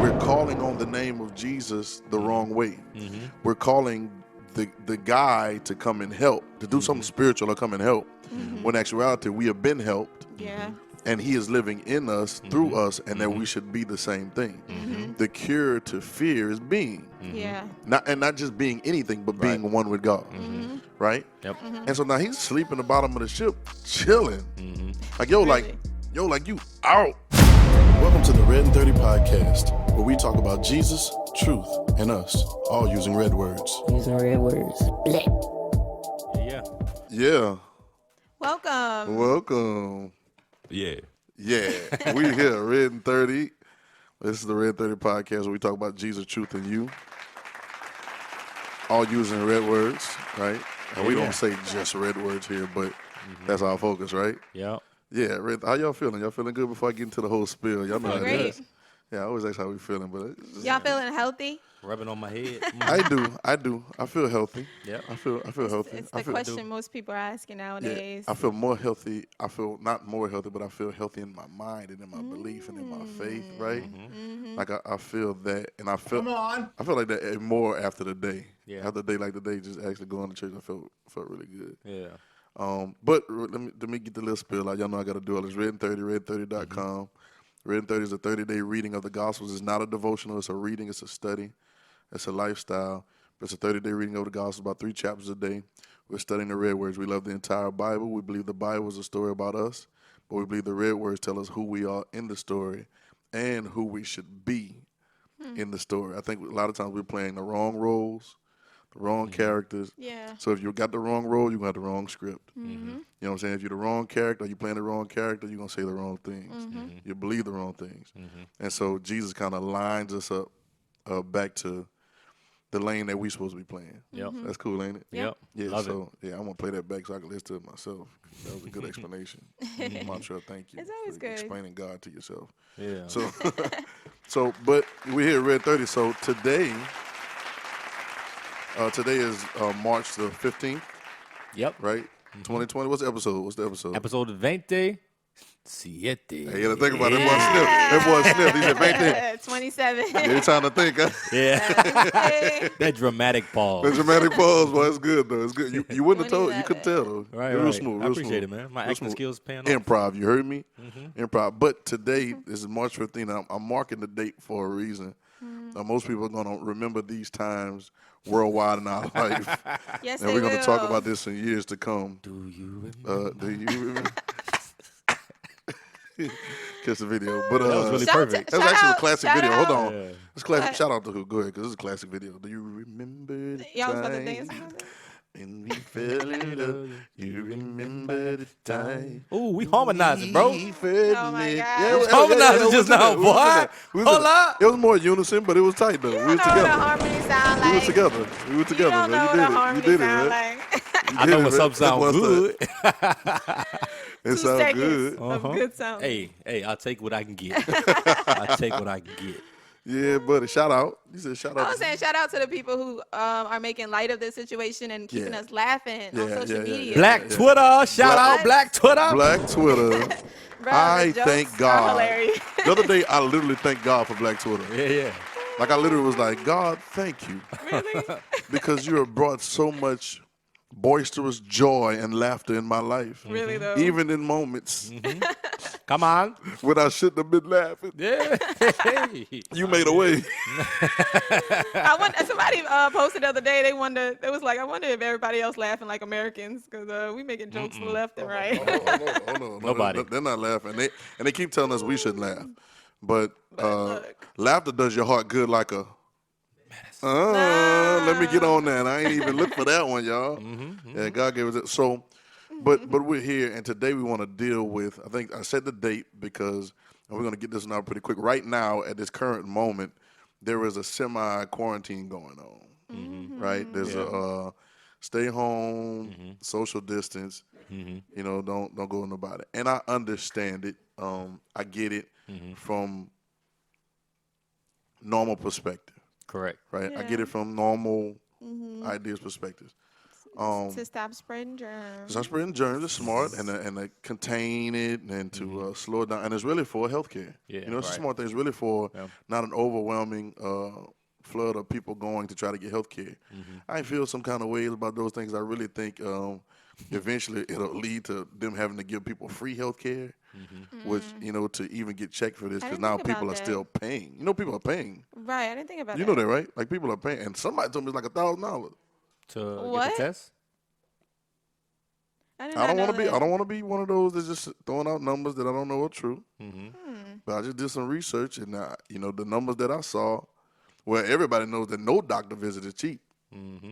we're calling on the name of Jesus the wrong way. Mm-hmm. We're calling the guy to come and help, to do something spiritual or come and help. When in actuality, we have been helped. Yeah. And he is living in us, through us, and that we should be the same thing. The cure to fear is being. Yeah. Not just being anything, but being one with God. Right? Yep. And so now he's asleep in the bottom of the ship, chilling. Like, Really? you out. Welcome to the RedIn30 podcast, where we talk about Jesus, truth, and us, all using red words. Using red words. Black. Yeah. Yeah. Welcome. Yeah. Yeah. We here, RedIn30. This is the RedIn30 podcast where we talk about Jesus, truth, and you. All using red words, right? And we don't say just red words here, but that's our focus, right? Yep. Yeah, Red, how y'all feeling? Y'all feeling good before I get into the whole spiel? Y'all know how it Great. is. Yeah, I always ask how we feeling, but it's just, Y'all feeling healthy? Rubbing on my head. I do. I feel healthy. Yep. I feel healthy. It's I the feel, question most people are asking yeah, nowadays. I feel more healthy. I feel not more healthy, but I feel healthy in my mind and in my belief and in my faith, right? Like I feel that, and I feel. I feel like that more after the day. Yeah. After the day, like the day, just actually going to church, I felt really good. Yeah. But let me get the little spill out. Y'all know I got to do all this. RedIn30, RedIn30.com. RedIn30 is a 30-day reading of the Gospels. It's not a devotional. It's a reading. It's a study. It's a lifestyle. But it's a 30-day reading of the Gospels, about 3 chapters a day. We're studying the red words. We love the entire Bible. We believe the Bible is a story about us. But we believe the red words tell us who we are in the story and who we should be in the story. I think a lot of times we're playing the wrong roles, the wrong characters. Yeah. So if you got the wrong role, you're going to have the wrong script. You know what I'm saying? If you're the wrong character, you're playing the wrong character, you're going to say the wrong things. You believe the wrong things. And so Jesus kind of lines us up back to the lane that we're supposed to be playing. Yep. That's cool, ain't it? Yep. Yeah, Love so yeah, I'm going to play that back so I can listen to it myself. That was a good explanation. Montreal, thank you. It's always for good. explaining God to yourself. Yeah. So, but we're here at RedIn30. So today is March the 15th, Yep. right? 2020. What's the episode? Episode 27. Hey, you gotta think about it. That boy sniffed. He said 20. 27. Every time to think, huh? Yeah. That dramatic pause. The dramatic pause, boy. It's good though. It's good. You wouldn't have told. You couldn't 27. tell though. Right, Real right. smooth. I Real appreciate smooth. it, man. My Real acting smooth. skills paying off. Improv. You heard me? Improv. But today is March 15th. I'm marking the date for a reason. Most people are gonna remember these times worldwide in our life, Yes, and they we're gonna will. talk about this in years to come. Do you remember? Do you remember? Catch the video, but That was really Shout perfect. to- that was actually a out, classic shout video. out. Hold on, Yeah. it's classic. Shout out to who? Go ahead, because this is a classic video. Do you remember the Y'all was about to time dance. and we fell in love? You remember the time? Ooh, we harmonizing, bro. we fell Oh, my in- God. Harmonizing we just was in now, there, we was in boy. there, we was in Hold there. up. It was more unison, but it was tight though. You We don't was know what the together. harmony sound like. We was together. We were together, You don't know man. what You a did it. harmony You did it, sound man. like. I know when something That's sounds one good. It 2 sounds seconds good. of good sound. Hey, I'll take what I can get. I'll take what I can get. Yeah, buddy. Shout out. You said shout out. I was saying shout out to the people who are making light of this situation and keeping Yeah. us laughing on Yeah, social yeah, yeah, media. yeah. Black Twitter. Shout out Black Twitter. Black Twitter. Bro, I the jokes thank are God. hilarious. The other day, I literally thanked God for Black Twitter. Yeah. Like, I literally was like, God, thank you. Really? Because you have brought so much boisterous joy and laughter in my life. Really though. Even in moments Come on. when I shouldn't have been laughing. Yeah. You made a way. Somebody posted the other day. They was like, I wonder if everybody else laughing like Americans because we making jokes to the left and right. Oh, no. Nobody. They're not laughing. They keep telling us we shouldn't laugh. But look. laughter does your heart good like a... Let me get on that. I ain't even look for that one, y'all. Yeah, God gave us it. So, but we're here, and today we want to deal with, I think I said the date because, and we're going to get this now pretty quick. Right now, at this current moment, there is a semi-quarantine going on, right? There's a stay home, social distance, you know, don't go with nobody. And I understand it. I get it from normal perspective. Correct. Right, I Yeah. get it from normal ideas, perspectives. To stop spreading germs. Stop spreading germs is smart, and to contain it and to slow it down. And it's really for healthcare. Yeah, You know, it's a right. smart thing. It's really for Yeah. not an overwhelming flood of people going to try to get healthcare. I feel some kind of ways about those things. I really think eventually it'll lead to them having to give people free healthcare, which, you know, to even get checked for this, I because didn't now think about people are that. still paying. You know, people are paying. Right, I didn't think about You that. know that, right? Like, people are paying. And somebody told me it's like $1,000. To get What? the test? I did I not don't know want to be. that. I don't want to be one of those that's just throwing out numbers that I don't know are true. Hmm. But I just did some research, and you know, the numbers that I saw, well, everybody knows that no doctor visit is cheap.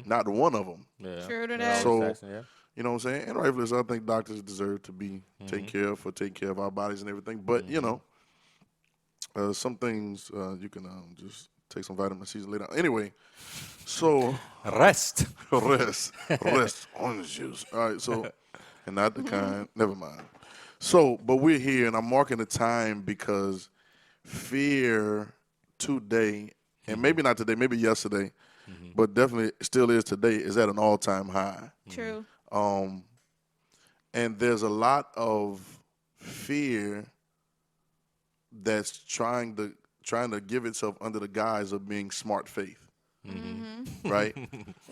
Not one of them. Yeah. True to They're that. always So, taxing, yeah. you know what I'm saying? And rightfully so, I think doctors deserve to be taken care of for taking care of our bodies and everything. But you know, some things you can just take some vitamin C and lay down. Anyway, so Rest. rest, orange juice. All right, so, and not the kind, never mind. So, but we're here, and I'm marking the time because fear today, and maybe not today, maybe yesterday, but definitely still is today, is at an all-time high. True. And there's a lot of fear that's trying to give itself under the guise of being smart faith. Right?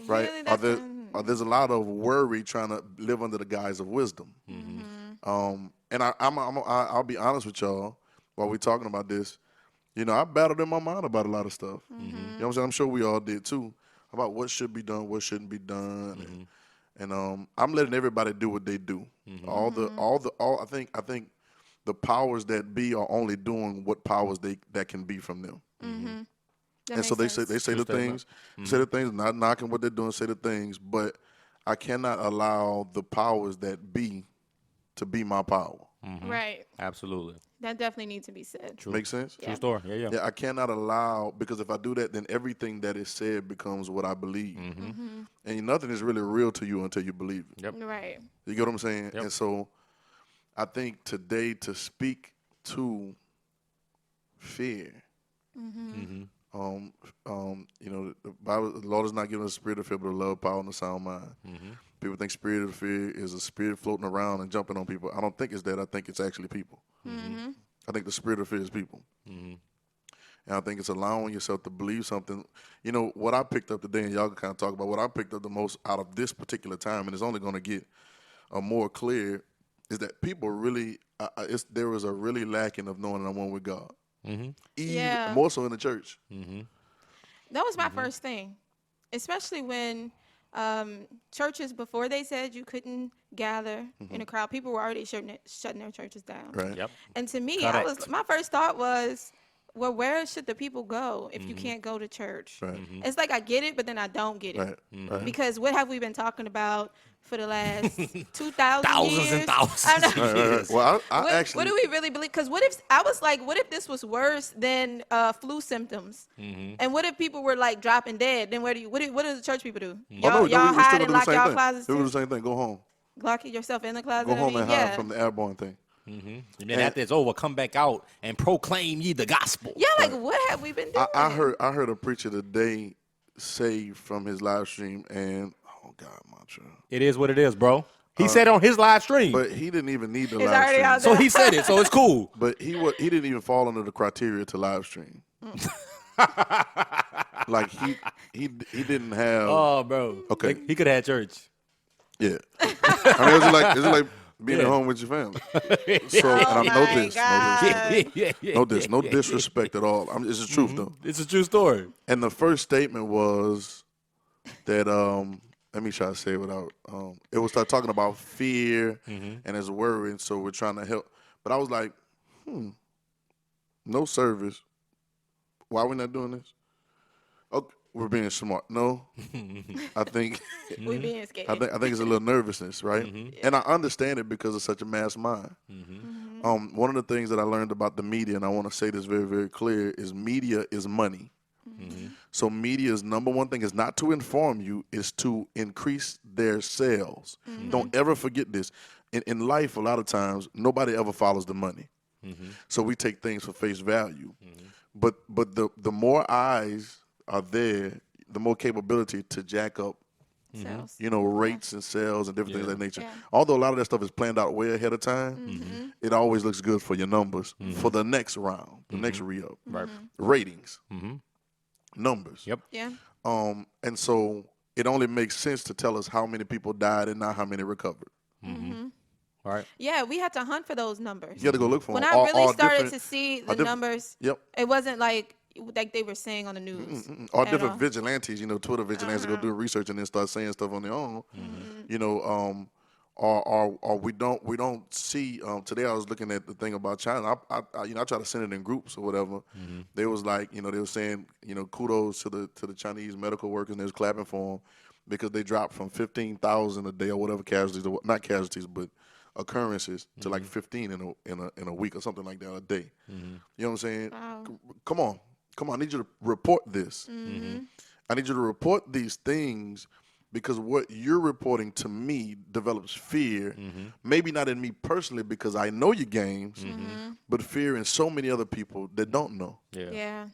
Right? Really, There's a lot of worry trying to live under the guise of wisdom. And I'll be honest with y'all while we're talking about this. You know, I battled in my mind about a lot of stuff. You know what I'm saying? I'm sure we all did too, about what should be done, what shouldn't be done, and I'm letting everybody do what they do. I think the powers that be are only doing what powers that can be from them. That And so makes they sense. say True the things, say the things, not knocking what they're doing, say the things, but I cannot allow the powers that be to be my power. Right. Absolutely. That definitely needs to be said. True. Make sense? Yeah. True story. Yeah, yeah. Yeah, I cannot allow, because if I do that, then everything that is said becomes what I believe. And nothing is really real to you until you believe it. Yep. Right. You get what I'm saying? Yep. And so I think today to speak to fear, you know, the Bible, the Lord is not giving us a spirit of fear, but a love, power, and a sound mind. People think spirit of fear is a spirit floating around and jumping on people. I don't think it's that. I think it's actually people. I think the spirit of fear is people. And I think it's allowing yourself to believe something. You know, what I picked up today, and y'all can kind of talk about what I picked up the most out of this particular time, and it's only going to get more clear, is that people really, there was a really lacking of knowing I'm one with God. Yeah. More so in the church. That was my first thing, especially when churches, before they said you couldn't gather in a crowd, people were already shutting their churches down. Right. Yep. And to me, Correct. my first thought was, well, where should the people go if you can't go to church? Right. It's like I get it, but then I don't get it. Right. Right. Because what have we been talking about for the last 2,000 Thousands years? and thousands. I know. of Right, right, years. right. Well, I What, actually. what do we really believe? Because what if I was like, what if this was worse than flu symptoms? And what if people were like dropping dead? Then what do the church people do? Y'all, no, y'all we hide still and do the lock same y'all thing. closets We do too? the same thing. Go home. Lock yourself in the closet. Go home I and mean, hide yeah. from the airborne thing. And then after it's over, come back out and proclaim ye the gospel. Yeah, like what have we been doing? I heard a preacher today say from his live stream, and oh God, mantra. It is what it is, bro. He said on his live stream. But he didn't even need the It's live already stream. out So there. he said it, so it's cool. But he didn't even fall under the criteria to live stream. Like he didn't have. Oh, bro. Okay. He could have had church. Yeah. I mean, it's just like being at Yeah. home with your family. So, and I know my this. God. No disrespect at all. It's the truth though. It's a true story. And the first statement was that let me try to say it without it was start talking about fear and his worry, and so we're trying to help. But I was like, no service. Why are we not doing this? Okay, we're being smart. No, I think We being scared. I think it's a little nervousness, right? And I understand it because it's such a mass mind. One of the things that I learned about the media, and I want to say this very, very clear, is media is money. So media's number one thing is not to inform you, is to increase their sales. Don't ever forget this. In life, a lot of times, nobody ever follows the money. So we take things for face value. But the more eyes are there, the more capability to jack up Sales. rates and sales and different things of that nature. Yeah. Although a lot of that stuff is planned out way ahead of time, it always looks good for your numbers for the next round, the next re-up. Right. Ratings, numbers. Yep. Yeah. And so it only makes sense to tell us how many people died and not how many recovered. Right. Yeah, we had to hunt for those numbers. You had to go look for When them. I really All started different- to see all the different- numbers, Yep. it wasn't like they were saying on the news. All at different all. vigilantes, Twitter vigilantes go do research and then start saying stuff on their own. Or we don't see. Today I was looking at the thing about China. I try to send it in groups or whatever. They was like, they were saying, kudos to the Chinese medical workers, and they was clapping for them because they dropped from 15,000 a day or whatever casualties, or not casualties, but occurrences to like 15 in a week or something like that a day. You know what I'm saying? Wow. Come on. I need you to report this. I need you to report these things because what you're reporting to me develops fear. Maybe not in me personally because I know your games, but fear in so many other people that don't know. Yeah. Yeah.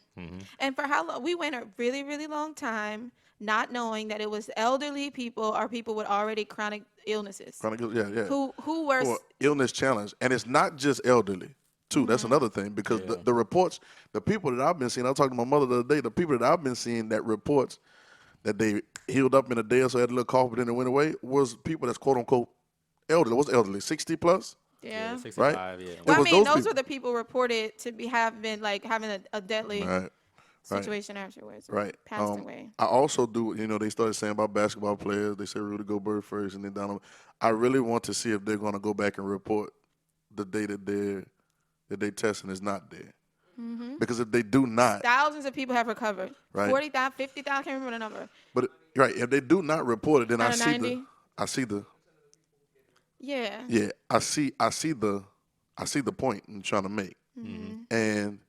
And for how long? We went a really, really long time not knowing that it was elderly people or people with already chronic illnesses Yeah. who were Or illness challenge. And it's not just elderly, too. That's another thing because the reports, the people that I've been seeing, I was talking to my mother the other day, the people that I've been seeing that reports that they healed up in a day or so, had a little cough, but then it went away, was people that's quote unquote elderly. What's elderly? 60 plus? yeah. 65. Yeah. Well, It I was mean, those those were the people reported to have been like having a deadly Right. situation afterwards. Right. Passed away. I also do, they started saying about basketball players, they say Rudy Gobert first and then Donovan. I really want to see if they're going to go back and report the day that they testing is not there. Because if they do not, Thousands of people have recovered. Right. 40,000, 50,000, I can't remember the number. but if they do not report it, then I Out of see 90? Yeah. I see the point I'm trying to make. And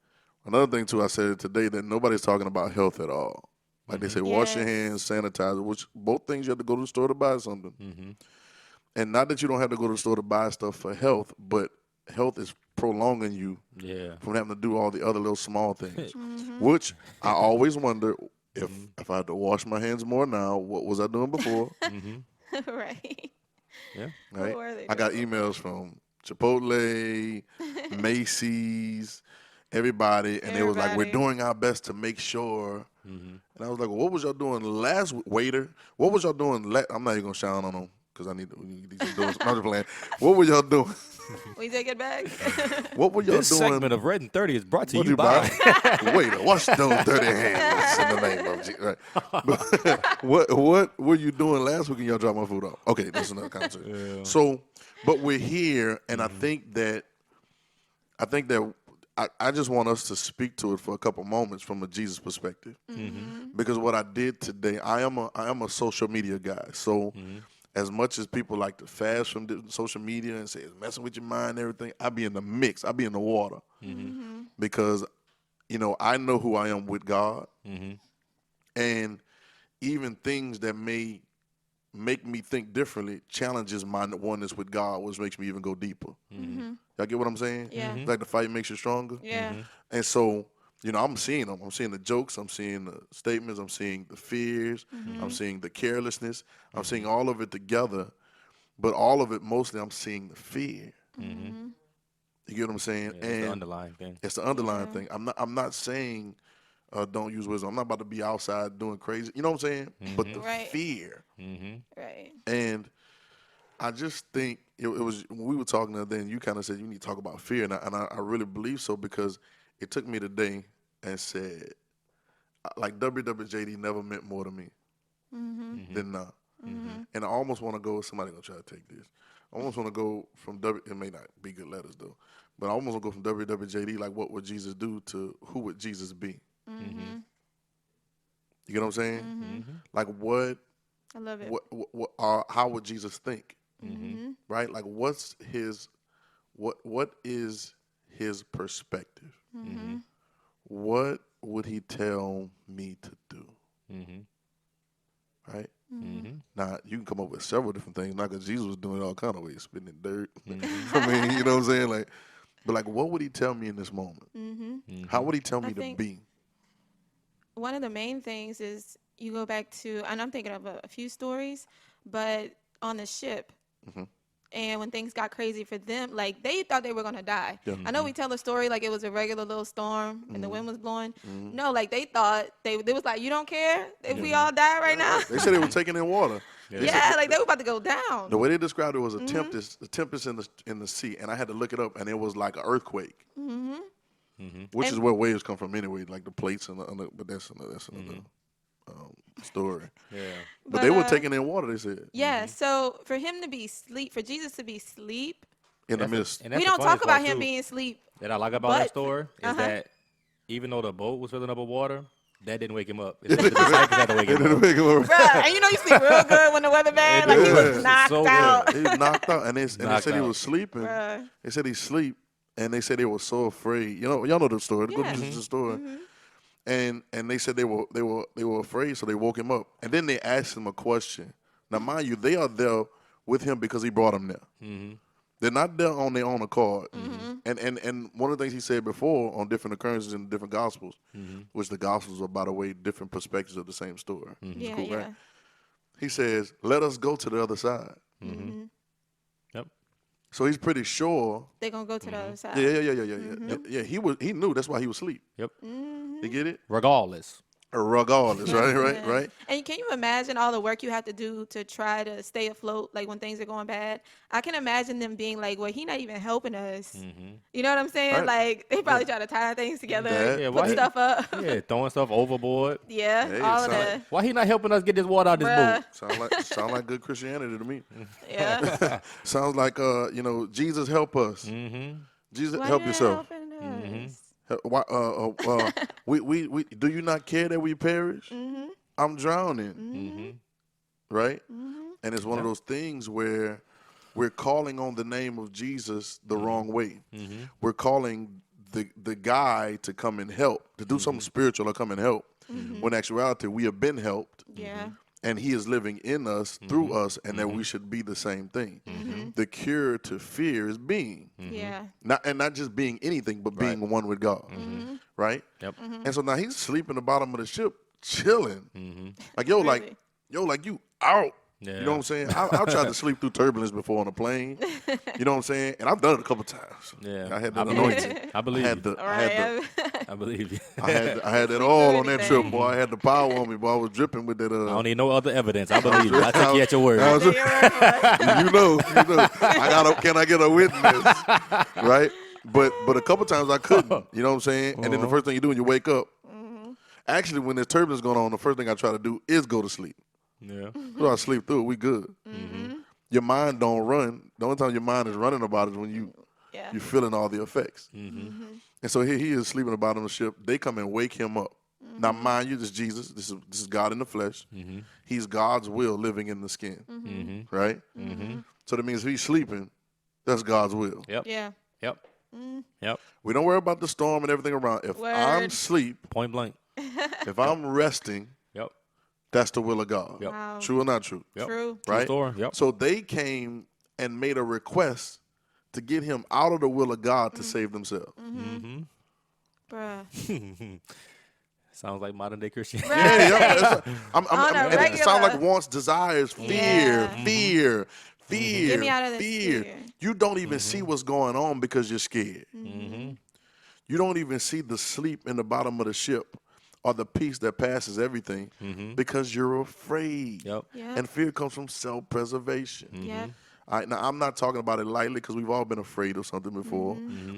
another thing too, I said today that nobody's talking about health at all. Like they say, wash your hands, sanitize, which both things you have to go to the store to buy something. And not that you don't have to go to the store to buy stuff for health, but health is prolonging you from having to do all the other little small things. Which I always wonder if I had to wash my hands more now, what was I doing before? Right. Yeah. Right? What were they I got emails from Chipotle, Macy's, everybody, and they was like, we're Everybody. doing our best to make sure. And I was like, well, what was y'all doing last week? Waiter, what was y'all doing? I'm not even going to shout on them because I need these doors. I'm just playing. What were y'all doing? We take it back. What were y'all This doing? segment of RedIn30 is brought to What you by. Waiter, wash those dirty hands in the name of Jesus. Right. But what were you doing last week when y'all dropped my food off? Okay, that's another conversation. Yeah. So, but we're here, and I think that I just want us to speak to it for a couple moments from a Jesus perspective, because what I did today, I am a social media guy, so. As much as people like to fast from social media and say it's messing with your mind and everything, I be in the mix. I be in the water because, I know who I am with God. And even things that may make me think differently challenges my oneness with God, which makes me even go deeper. Y'all get what I'm saying? Yeah. Like the fight makes you stronger. Yeah. And so, I'm seeing them. I'm seeing the jokes. I'm seeing the statements. I'm seeing the fears. I'm seeing the carelessness. I'm seeing all of it together. But all of it, mostly, I'm seeing the fear. You get what I'm saying? Yeah, it's the underlying thing. It's the underlying thing. I'm not saying don't use wisdom. I'm not about to be outside doing crazy. You know what I'm saying? But the Right. fear. Right. And I just think it was when we were talking the other day, and you kind of said you need to talk about fear, and I really believe so because it took me today and said, like WWJD never meant more to me than now. And I almost want to go. Somebody gonna try to take this. I almost want to go from It may not be good letters though, but I almost want to go from WWJD like what would Jesus do to who would Jesus be? You get what I'm saying? Like what? I love it. How would Jesus think? Right? Like what is his perspective? What would he tell me to do? Right? Now, you can come up with several different things, not because Jesus was doing it all kind of ways, spitting in dirt. I mean, you know what I'm saying? But what would he tell me in this moment? How would he tell me to think be? one of the main things is you go back to, and I'm thinking of a few stories, but on the ship. And when things got crazy for them, like they thought they were gonna die. Yeah. I know we tell the story like it was a regular little storm and the wind was blowing. No, like they thought they was like, you don't care if we all die right now. They said they were taking in water. Yeah, like they were about to go down. The way they described it was a tempest in the sea, and I had to look it up, and it was like an earthquake, which is where waves come from anyway, like the plates and but that's another story. Yeah. But they were taking in water. They said Yeah, so for him to be asleep, for Jesus to be asleep, in the midst. And that's we the don't funniest talk about part, him too, being asleep. that I like about but- that story is that even though the boat was filling up with water, that didn't wake him up. It's the disciples had to wake him up. Bruh, and you know you sleep real good when the weather bad. Like he was knocked so out. He was knocked out, and they said he out. was sleeping. Bruh. They said he sleep, and they said they were so afraid. Y'all know the story. The Yeah. good news is the story. And they said they were afraid, so they woke him up. And then they asked him a question. Now, mind you, they are there with him because he brought them there. They're not there on their own accord. And one of the things he said before on different occurrences in different gospels, which the gospels are, by the way, different perspectives of the same story. Yeah, Cool, yeah. right? He says, "Let us go to the other side." Yep. So he's pretty sure. They're going to go to the other side. Yeah. He knew that's why he was asleep. Yep. You get it? Regardless. Regardless, right? Yeah. Right? And can you imagine all the work you have to do to try to stay afloat, like when things are going bad? I can imagine them being like, well, he not even helping us. You know what I'm saying? Right. Like, they probably try to tie things together, That- Yeah, put why he- stuff up. Yeah, throwing stuff overboard. Yeah, Hey, all of son. that. Why he not helping us get this water out this Bruh. boat? Sound like good Christianity to me. Yeah. Sounds like Jesus help us. Jesus Why help you yourself. helping us? Why, we do you not care that we perish? I'm drowning. Right? And it's one of those things where we're calling on the name of Jesus the wrong way. We're calling the guy to come and help, to do something spiritual or come and help. When in actuality, we have been helped. Yeah. And he is living in us, through us, and that we should be the same thing. The cure to fear is being. Yeah. Not just being anything, but being one with God. Right? Yep. And so now he's asleep in the bottom of the ship, chilling. Like, yo, Really? you out. Yeah. You know what I'm saying? I've tried to sleep through turbulence before on a plane. You know what I'm saying? And I've done it a couple times. Yeah. I had the I believe anointing. you. I believe you. All right. I believe you. I had that all on that trip, boy. I had the power on me, boy. I was dripping with that. I don't need no other evidence. I believe you. I take you at your word. I was- you know. Can I get a witness? Right? But a couple times I couldn't. You know what I'm saying? And then the first thing you do when you wake up, actually when there's turbulence going on, the first thing I try to do is go to sleep. Yeah. So I sleep through it. We good. Your mind don't run. The only time your mind is running about it is when Yeah. you're feeling all the effects. And so here he is sleeping at the bottom of the ship. They come and wake him up. Now, mind you, this is Jesus. This is God in the flesh. He's God's will living in the skin. Right? So that means if he's sleeping, that's God's will. Yep. Yeah. Yep. Yep. We don't worry about the storm and everything around. If I'm Word. asleep, Point blank. if I'm resting, Yep. that's the will of God. Yep. Wow. True or not true? Yep. True. True Right? story. Yep. So they came and made a request to get him out of the will of God to save themselves. Bruh. Sounds like modern day Christianity. Yeah, yeah. Right. And it regular. sounds like wants, desires, fear, Yeah. fear, Get me out of this fear. fear. You don't even see what's going on because you're scared. You don't even see the sleep in the bottom of the ship or the peace that passes everything because you're afraid. Yep. Yeah. And fear comes from self-preservation. Yeah. All right, now, I'm not talking about it lightly because we've all been afraid of something before.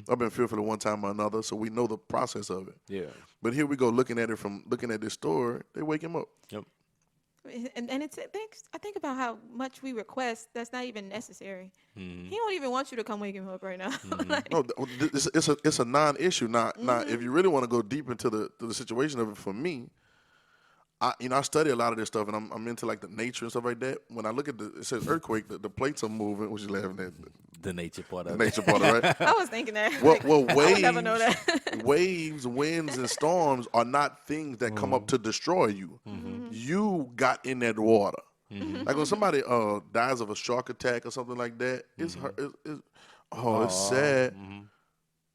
I've been fearful at one time or another, so we know the process of it. Yeah. But here we go, looking at this story, they wake him up. Yep. And I think about how much we request that's not even necessary. He don't even want you to come wake him up right now. Like, No, it's a non-issue. Now, if you really want to go deep into the situation of it, for me, I study a lot of this stuff, and I'm into like the nature and stuff like that. When I look at it says earthquake, the plates are moving, which is laughing at The nature part the of it. nature part, of it, right? I was thinking that. Well, I would never know that. waves, winds, and storms are not things that come up to destroy you. You got in that water. Like when somebody dies of a shark attack or something like that, it's it's sad.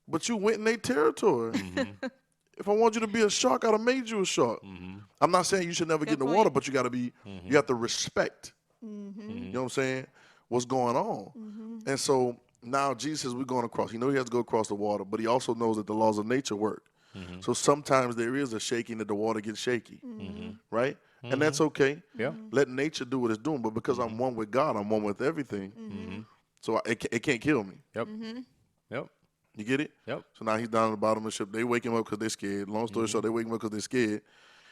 But you went in their territory. If I want you to be a shark, I'd have made you a shark. I'm not saying you should never get in the point. water, but you got to be, you have to respect, you know what I'm saying, what's going on. And so now Jesus says we're going across. He knows he has to go across the water, but he also knows that the laws of nature work. So sometimes there is a shaking that the water gets shaky, right? And that's okay. Yeah. Let nature do what it's doing. But because I'm one with God, I'm one with everything. So it can't kill me. Yep. Yep. You get it? Yep. So now he's down at the bottom of the ship. They wake him up because they're scared. Long story short, they wake him up because they're scared.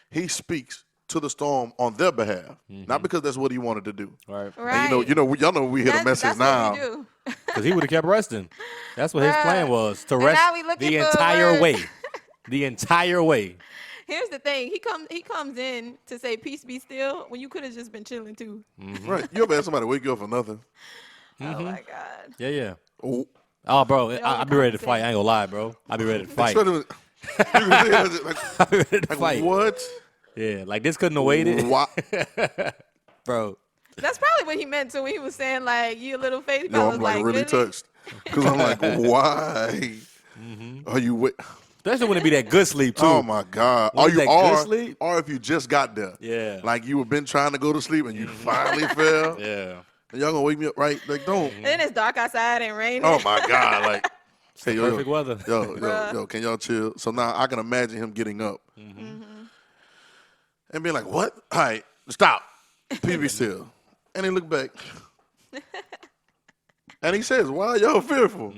He speaks to the storm on their behalf, not because that's what he wanted to do. Right. Right. And y'all know we hit a message that's now. What we do. Because he would have kept resting. That's what his plan was, to And rest now we looking the for a entire word. way. The entire way. Here's the thing. He comes in to say peace be still when you could have just been chilling too. Right. You ever had somebody wake you up for nothing? Oh my God. Yeah, yeah. Oh. Oh, bro, Y'all I'll be ready to fight. I ain't gonna lie, bro. I'll be ready to fight. Especially I'll be ready to like fight. what? Yeah, like this couldn't have waited. Why? Bro. That's probably what he meant to when he was saying like you a little faith. He Yo, probably I'm was like really touched. Because I'm like, why are you Especially when it be that good sleep, too. Oh my God. When Or it's you that good are, sleep? or if you just got there. Yeah. Like you have been trying to go to sleep and you finally fell. Yeah. And y'all gonna wake me up, right? Like, don't. And then it's dark outside and raining. Oh my God. Like, hey, Perfect weather. Yo, can y'all chill? So now I can imagine him getting up and being like, what? All right, stop. Please be still. And he looked back. And he says, why are y'all fearful?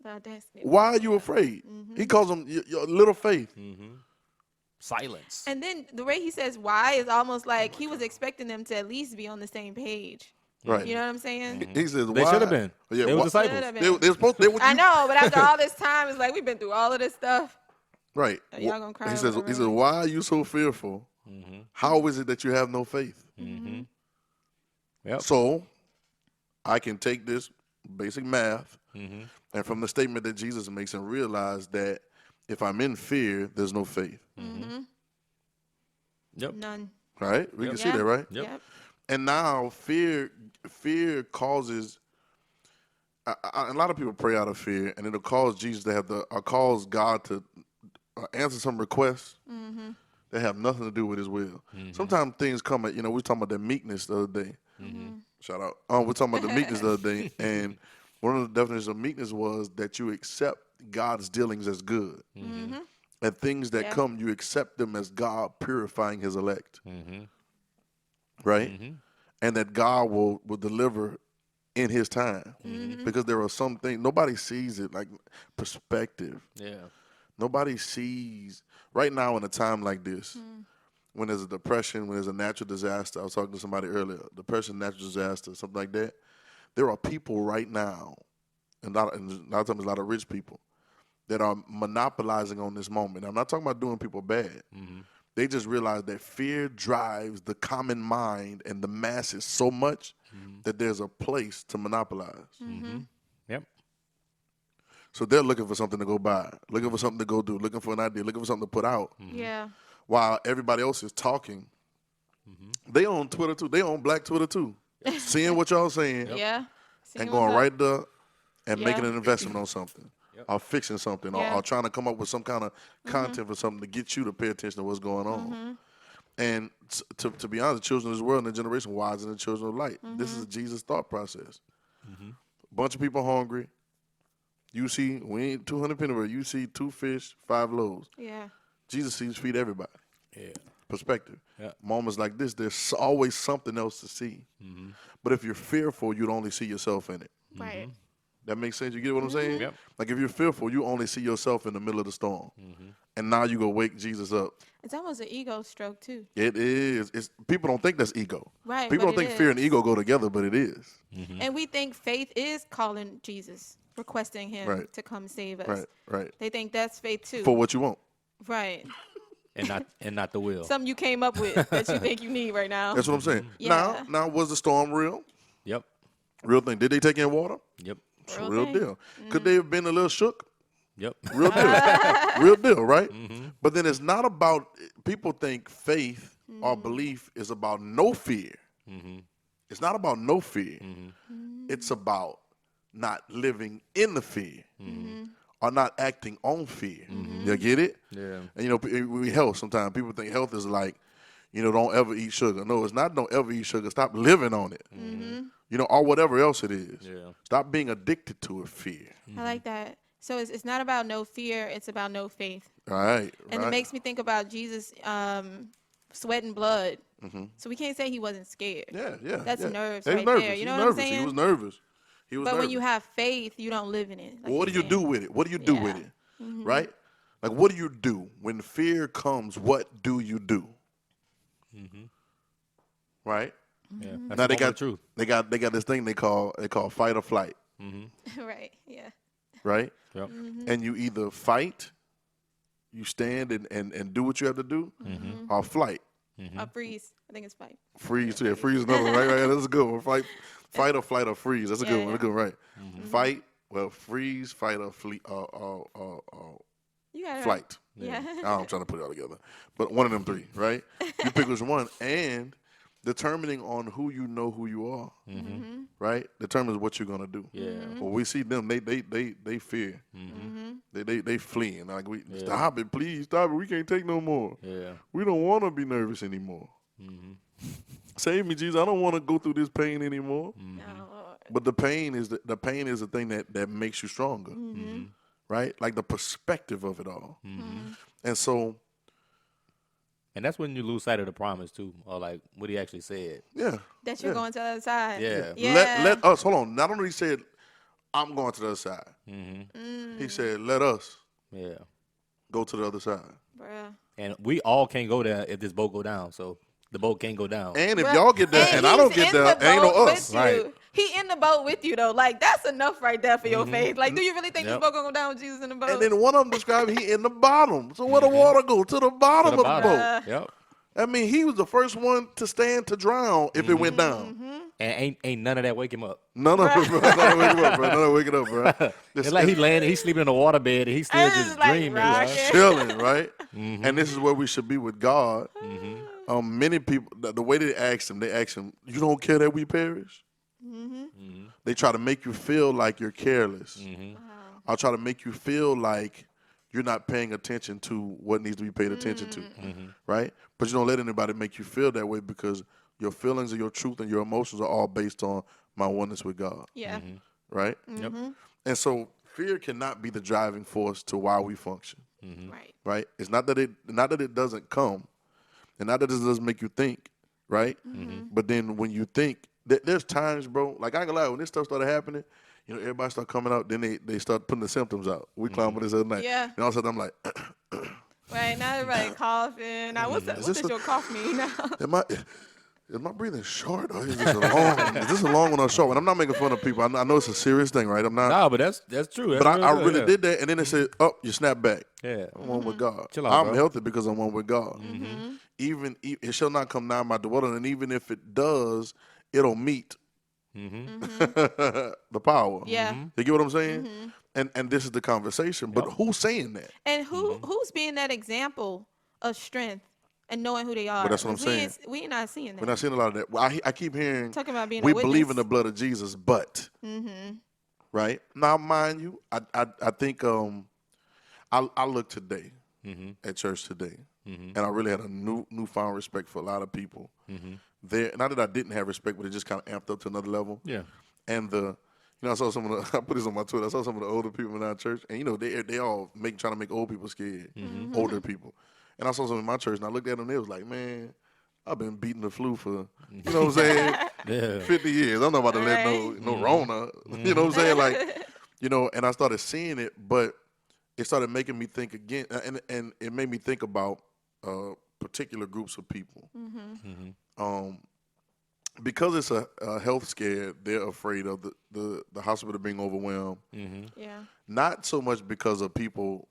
The audacity. Why are you afraid? He calls them your little faith. Silence. And then the way he says why is almost like he was expecting them to at least be on the same page. Right. You know what I'm saying? He says, They why? should have been. Yeah, They were why- disciples. Should have been. They're supposed to. I know, but after all this time, it's like we've been through all of this stuff. Right. Y'all gonna cry He over says, the rain. why are you so fearful? How is it that you have no faith? Yep. So I can take this basic math and from the statement that Jesus makes and realize that if I'm in fear, there's no faith. Yep. None. Right? We can see Yeah. that, right? Yep. And now fear causes a lot of people pray out of fear, and it'll cause Jesus to have cause God to answer some requests that have nothing to do with His will. Sometimes things come at we were talking about that meekness the other day. Shout out. We're talking about the meekness the other day, and one of the definitions of meekness was that you accept God's dealings as good, and things that come, you accept them as God purifying His elect, right? And that God will deliver in His time, because there are some things nobody sees it like perspective. Yeah. Nobody sees right now in a time like this, when there's a depression, when there's a natural disaster. I was talking to somebody earlier, depression, natural disaster, something like that. There are people right now, and a lot of times a lot of rich people, that are monopolizing on this moment. I'm not talking about doing people bad. They just realize that fear drives the common mind and the masses so much that there's a place to monopolize. Yep. So they're looking for something to go buy, looking for something to go do, looking for an idea, looking for something to put out. Yeah. While everybody else is talking, they on Twitter too. They on Black Twitter too, seeing what y'all saying Yeah. Seeing and what's going up. right there and making Yeah. an investment on something, or fixing something, Yeah. or trying to come up with some kind of content for something to get you to pay attention to what's going on. And to be honest, the children of this world and the generation wiser than the children of light. This is Jesus' thought process. Bunch of people hungry. You see, we ain't 200 pennyworth. You see 2 fish, 5 loaves. Yeah. Jesus sees feed everybody. Yeah. Perspective. Yeah. Moments like this, there's always something else to see. But if you're fearful, you'd only see yourself in it. Right. That makes sense? You get what I'm saying? Yep. Like if you're fearful, you only see yourself in the middle of the storm. And now you go wake Jesus up. It's almost an ego stroke too. It is. People don't think that's ego. Right. People but don't it think fear and is. ego go together, but it is. And we think faith is calling Jesus, requesting Him Right. to come save us. Right, right. They think that's faith too. For what you want. Right. And not the will. Something you came up with that you think you need right now. That's what I'm saying. Yeah. Now, was the storm real? Yep. Real thing. Did they take in water? Yep. It's a Real real thing. deal. Could they have been a little shook? Yep. Real deal. Real deal, right? But then it's not about, people think faith or belief is about no fear. It's not about no fear. It's about not living in the fear or not acting on fear. You get it? Yeah. And, we health sometimes. People think health is like, don't ever eat sugar. No, it's not don't ever eat sugar. Stop living on it. Or whatever else it is. Yeah. Stop being addicted to it, fear. I like that. So it's not about no fear, it's about no faith. All right. And it makes me think about Jesus sweat and blood. So we can't say he wasn't scared. Yeah. That's nerves He's right nervous. there. You He's know nervous. what I'm saying? He was nervous. But when you have faith, you don't live in it. Like Well, what do you saying. do with it? What do you do with it? Right? Like, what do you do when fear comes? What do you do? Right? Yeah. That's Now the they moment got of truth. they got this thing they call fight or flight. Right. Yeah. Right? Yep. And you either fight, you stand and do what you have to do, or flight. Freeze. I think it's fight. Freeze, yeah, freeze is another one, right? That's a good one. Fight or flight or freeze. That's a good one. That's a good one, right? Fight, freeze, fight or flee, You got it. flight. Yeah. I'm trying to put it all together. But one of them three, right? You pick which one. And determining on who you know who you are, right? Determines what you're going to do. Yeah. Well, we see them, they fear. They fleeing. Like, stop it, please, stop it. We can't take no more. Yeah. We don't want to be nervous anymore. Save me, Jesus. I don't want to go through this pain anymore. No, Lord. But the pain is the pain is the thing that makes you stronger, right? Like the perspective of it all. And so, And that's when you lose sight of the promise too, or like what he actually said. yeah. That you're going to the other side. Yeah. Yeah. Let us, hold on. Not only he said, I'm going to the other side. He said, let us Yeah. go to the other side. Bruh. And we all can't go there if this boat go down. So the boat can't go down. And if Bruh. y'all get there and I don't he's get in there, the ain't no boat us. with you. Right. He in the boat with you though. Like that's enough right there for your faith. Like, do you really think Yep. this boat gonna go down with Jesus in the boat? And then one of them described he in the bottom. So where the water go? To the bottom To the of the bottom. boat. Yep. I mean, he was the first one to stand to drown if it went down. And ain't none of that wake him up. None of it, bro. None of it wake him up, bro. None of it wake it up, bro. It's like he landed, he's sleeping in a water bed, and he's still It's just like dreaming. rocking. Right? chilling, right? And this is where we should be with God. Many people, the way they ask him, you don't care that we perish? They try to make you feel like you're careless. I'll try to make you feel like you're not paying attention to what needs to be paid attention to, right? But you don't let anybody make you feel that way because your feelings and your truth and your emotions are all based on my oneness with God, yeah. right? Yep. And so fear cannot be the driving force to why we function, Right. right? It's not that it doesn't come, and not that it doesn't make you think, right? But then when you think, there's times, bro, like I ain't gonna lie, when this stuff started happening, everybody start coming out, then they start putting the symptoms out. We climbed with this other night. Yeah. And all of a sudden I'm like, Right. Now everybody coughing. Now what's this your cough mean now? Am I breathing short or is this a long? Is this a long one or a short one? I'm not making fun of people. I know it's a serious thing, right? I'm not. No, but that's true. That's But I real good, really yeah. did that, and then they said, "Oh, you snap back. Yeah. I'm one with God. Chill out, I'm bro. healthy because I'm one with God. Even it shall not come nigh my dwelling, and even if it does, it'll meet the power. Yeah. You get what I'm saying? And this is the conversation. But who's saying that? And who's being that example of strength and knowing who they are? that's what I'm 'Cause saying. We ain't not seeing that. We're not seeing a lot of that. Well, I keep hearing Talking about being a we witness. believe in the blood of Jesus, but right now, mind you, I think I looked today at church today, and I really had a newfound respect for a lot of people there. Not that I didn't have respect, but it just kind of amped up to another level. Yeah. And I saw some of the, I put this on my Twitter. I saw some of the older people in our church, and they all trying to make old people scared, older people. And I saw some in my church, and I looked at them. They was like, man, I've been beating the flu for, you know what I'm saying, Yeah. 50 years. I'm not about to let no Rona, you know what I'm saying, like, and I started seeing it, but it started making me think again, and it made me think about particular groups of people. Because it's a health scare, they're afraid of the hospital being overwhelmed. Yeah. Not so much because of people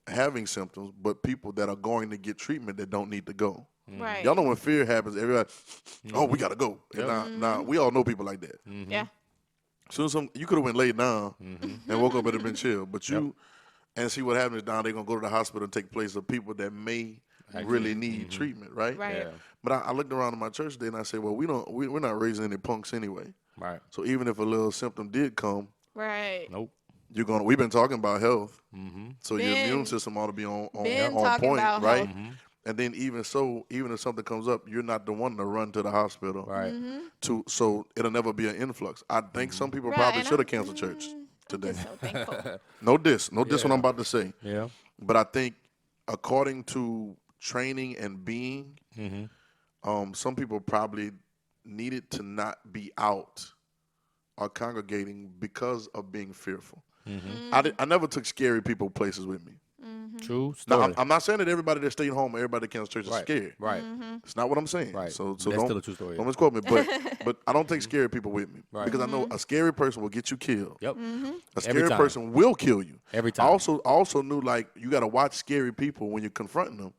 having symptoms, but people that are going to get treatment that don't need to go. Right. Y'all know when fear happens, everybody, oh, we gotta go. And now we all know people like that. Yeah. Soon as you could have went laid down and woke up and have been chill, but and see what happens down. They're gonna go to the hospital and take place of people that may really need treatment, right? Right. Yeah. But I looked around in my church today and I said, well, we're not raising any punks anyway. Right. So even if a little symptom did come, Right. Nope. we've been talking about health. So your Been- immune system ought to be on been point, talking about right? health. And then even so, even if something comes up, you're not the one to run to the hospital. Right. So it'll never be an influx. I think some people Right, probably and should have I'm, canceled church I'm today. just so thankful. No diss what Yeah. I'm about to say. Yeah. But I think according to training and being, some people probably needed to not be out or congregating because of being fearful. I never took scary people places with me. True Now, story. I'm not saying that everybody that stayed home or everybody that cancels church is Right. scared. Right. It's not what I'm saying. Right. So That's don't still a true story. don't misquote me. But I don't take scary people with me Right. because I know a scary person will get you killed. Yep. A scary time. person will kill you. Every I time. also knew like you got to watch scary people when you're confronting them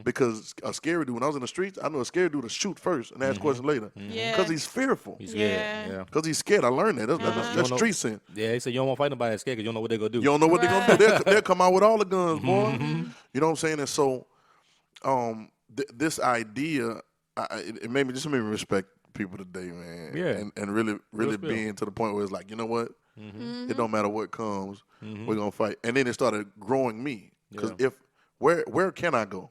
because a scary dude. When I was in the streets, I knew a scary dude to shoot first and ask questions later Yeah. because he's fearful. He's scared. Yeah. Yeah. Because he's scared. I learned that. That's You don't know- street sin. Yeah, he said you don't want to fight nobody that's scared because you don't know what they're gonna do. You don't know what they're gonna do. Right. They'll come out with all the guns, boy. You know what I'm saying? And so, this idea, it made me respect people today, man. Yeah. And really spill. being to the point where it's like, you know what? It don't matter what comes, we're gonna fight. And then it started growing me because Yeah. if where can I go?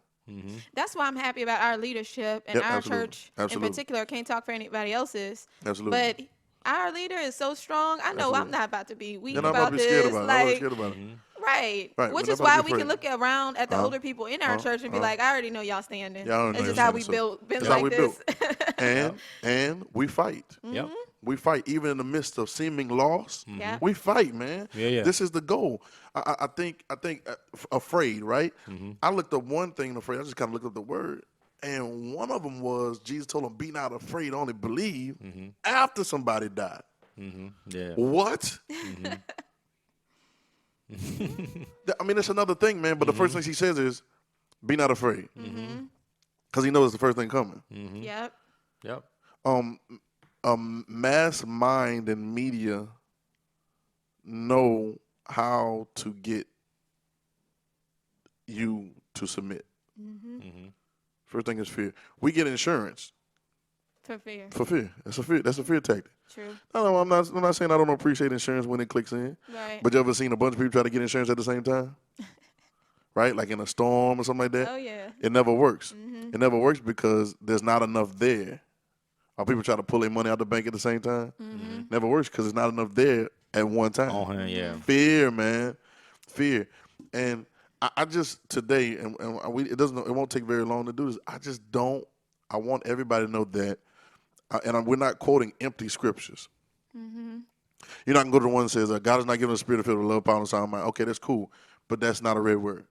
That's why I'm happy about our leadership and Yep, our absolutely. church Absolutely. in particular. I can't talk for anybody else's. Absolutely. But our leader is so strong. I know I'm Absolutely. not about to be weak You're not about about to be this. scared about it. I'm not Like, scared about it. right. Right, Which we're is not about why to be we can afraid. look around at the older people in our church and be like, I already know y'all standing. Yeah, I already know It's just y'all how we standing, so been that's how like we this. And we fight. Yep. We fight even in the midst of seeming loss. Yeah. We fight, man. Yeah. This is the goal. I think afraid, right? I looked up one thing in afraid. I just kind of looked up the word, and one of them was Jesus told him, "Be not afraid, only believe." After somebody died. Yeah. What? I mean, it's another thing, man. But the first thing he says is, "Be not afraid," because he knows it's the first thing coming. Yep. Yep. Mass mind and media know how to get you to submit. First thing is fear. We get insurance For fear. for fear. That's a fear tactic. True. No, I'm not saying I don't appreciate insurance when it clicks in. Right. But you ever seen a bunch of people try to get insurance at the same time? Right? Like in a storm or something like that? Oh, yeah. It never works. It never works because there's not enough there. Or people try to pull their money out the bank at the same time. Never works because there's not enough there at one time. On hand, yeah. Fear, man. Fear. And I just today, and it won't take very long to do this. I want everybody to know that, we're not quoting empty scriptures. You're not going to go to the one that says, God is not giving us a spirit of fear, but love, power, and sound mind. Okay, that's cool, but that's not a red word.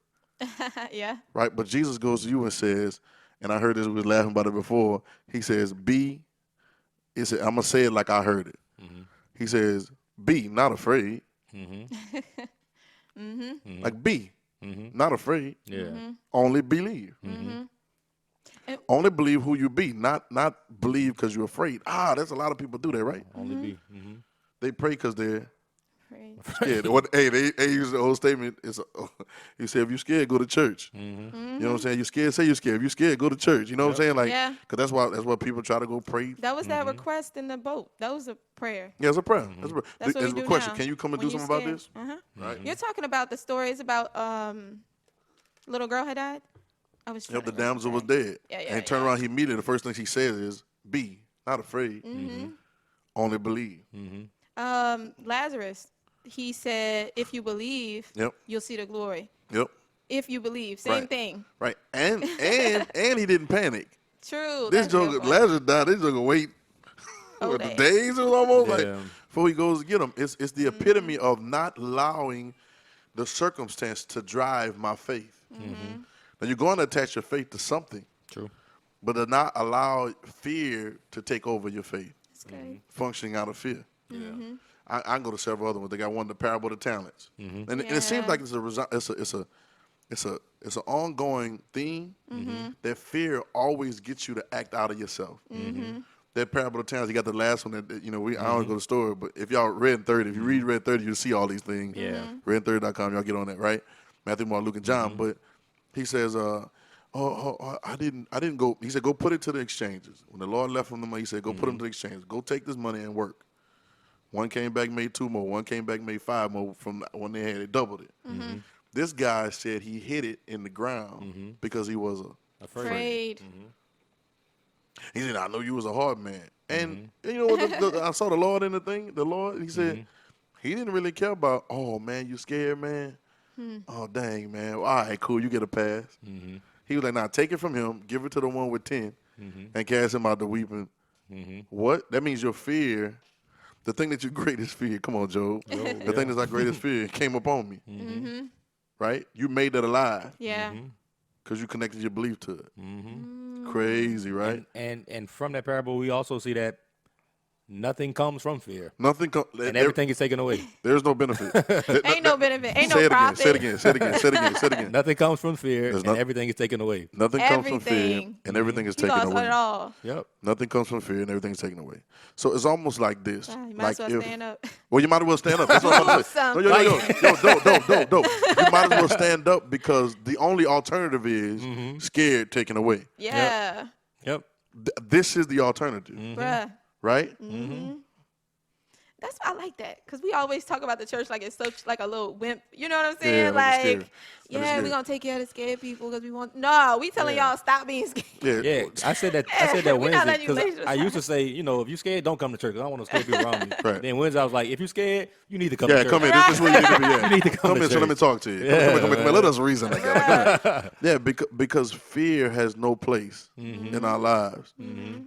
Yeah. Right? But Jesus goes to you and says, and I heard this, we was laughing about it before, he says, I'm going to say it like I heard it. He says, be not afraid. Like be not afraid. Yeah. Only believe. Only believe who you be, not believe because you're afraid. There's a lot of people do that, right? Only be. They pray because they're Right. scared. They use the old statement. You say, if you're scared, go to church. You know what I'm saying? You're scared, say you're scared. If you're scared, go to church. You know what I'm saying? Like, Yeah. because that's why people try to go pray. That was that request in the boat. That was a prayer. Yeah, it's a prayer. That's a prayer. That's what It's we a do question. now. Can you come and When do you're something about scared. this? Right. You're talking about the stories about little girl had died? I was trying Yep, the to go damsel was back. dead. Yeah, And turn around, he immediately, the first thing she says is, be not afraid. Only believe. Lazarus, he said, if you believe, Yep. you'll see the glory. Yep. If you believe, same Right. thing. Right. And he didn't panic. True. This that's a good joke, point. Lazarus died. This joke wait Oh, what, the days. days or almost like Yeah. before he goes to get him. It's the epitome of not allowing the circumstance to drive my faith. Now you're going to attach your faith to something, True. but to not allow fear to take over your faith. That's good. Functioning out of fear. Yeah. I can go to several other ones. They got one, the parable of the talents, and it seems Yeah. like it's an ongoing theme that fear always gets you to act out of yourself. That parable of the talents, you got the last one that I don't go to the store, but if y'all read 30, if you read Red 30, you'll see all these things. Yeah. RedIn30.com, y'all get on that, right? Matthew, Mark, Luke, and John. But he says, I didn't go. He said, go put it to the exchanges. When the Lord left from them, he said, go put them to the exchanges. Go take this money and work. One came back, made 2 more. One came back, made 5 more from when they had it, doubled it. This guy said he hid it in the ground because he was Afraid. He said, I know you was a hard man. And you know what? I saw the Lord in the thing. The Lord, he said, he didn't really care about, oh, man, you scared, man? Oh, dang, man. All right, cool. You get a pass. He was like, nah, take it from him. Give it to the one with 10 and cast him out the weeping. What? That means your fear, the thing that your greatest fear, come on, Job. The thing that's our greatest fear came upon me. Right? You made that alive. Yeah. Because you connected your belief to it. Crazy, right? And from that parable, we also see that nothing comes from fear, Nothing and everything is taken away. There's no benefit. Ain't no benefit. Ain't Say no it again. profit. Say it again. Say it again. Say it again. Say it again. Nothing comes from fear, There's and not- everything is taken away. Nothing comes from fear, Everything. and everything is He taken lost away. it all. Yep. Nothing comes from fear, and everything's taken away. So it's almost like this. You might Like as well stand up. Well, you might as well stand up. That's what I'm about to say. Awesome. No, yo. You might as well stand up because the only alternative is scared taken away. Yeah. Yep. This is the alternative, Bruh. right? That's I like that because we always talk about the church like it's such like a little wimp. You know what I'm Yeah, saying? like it's scary. Like, Like it's yeah, scary. we're gonna take care of the scared people because we want. No, we telling y'all stop being scared. Yeah. Yeah, I said that. I said that We're not Wednesday letting you because laser I used to say, you know, if you scared, don't come to church. 'Cause I don't want no scared people around me. Right. Then Wednesday, I was like, if you scared, you need to come Yeah, to church. come here. This is where you need to be at. You need to come to here, so let me church. talk to you. Come here. Let us reason together. Come here. Yeah, because fear has no place in our lives.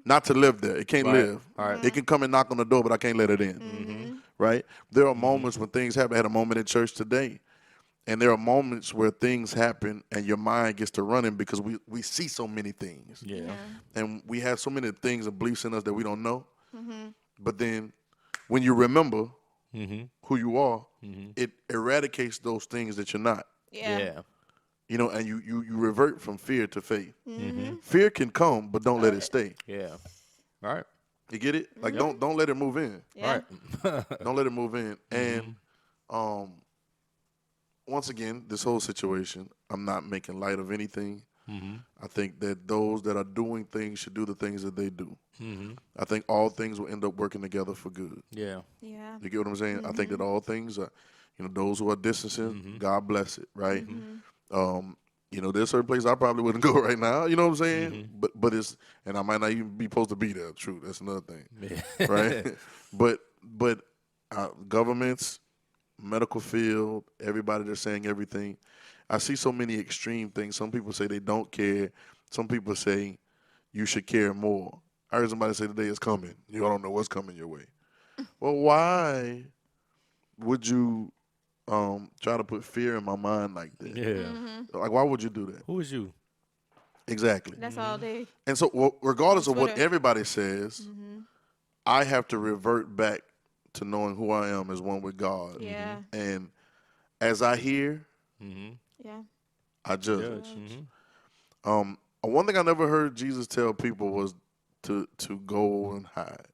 Not to live there. It can't Right. live. All right. It can come and knock on the door, but I can't let it in. Right? There are moments when things happen. I had a moment in church today. And there are moments where things happen and your mind gets to running because we see so many things. Yeah. And we have so many things and beliefs in us that we don't know. But then when you remember who you are, it eradicates those things that you're not. Yeah. Yeah. You know, and you revert from fear to faith. Fear can come, but don't let it stay. Yeah. All right. You get it? Like don't let it move in. Yeah. Right. Don't let it move in. And once again, this whole situation, I'm not making light of anything. I think that those that are doing things should do the things that they do. I think all things will end up working together for good. Yeah. Yeah. You get what I'm saying? I think that all things are, you know, those who are distancing, God bless it, right? You know, there's certain places I probably wouldn't go right now. You know what I'm saying? But it's, and I might not even be supposed to be there. True, that's another thing, right? but governments, medical field, everybody that's saying everything. I see so many extreme things. Some people say they don't care. Some people say you should care more. I heard somebody say today is coming. You don't know what's coming your way. Well, why would you try to put fear in my mind like that? Yeah. Like, why would you do that? Who is you? Exactly. That's all day. And so, regardless of what Twitter. everybody says, I have to revert back to knowing who I am as one with God. Yeah. And as I hear, Yeah. I judge. Judge. One thing I never heard Jesus tell people was to go and hide.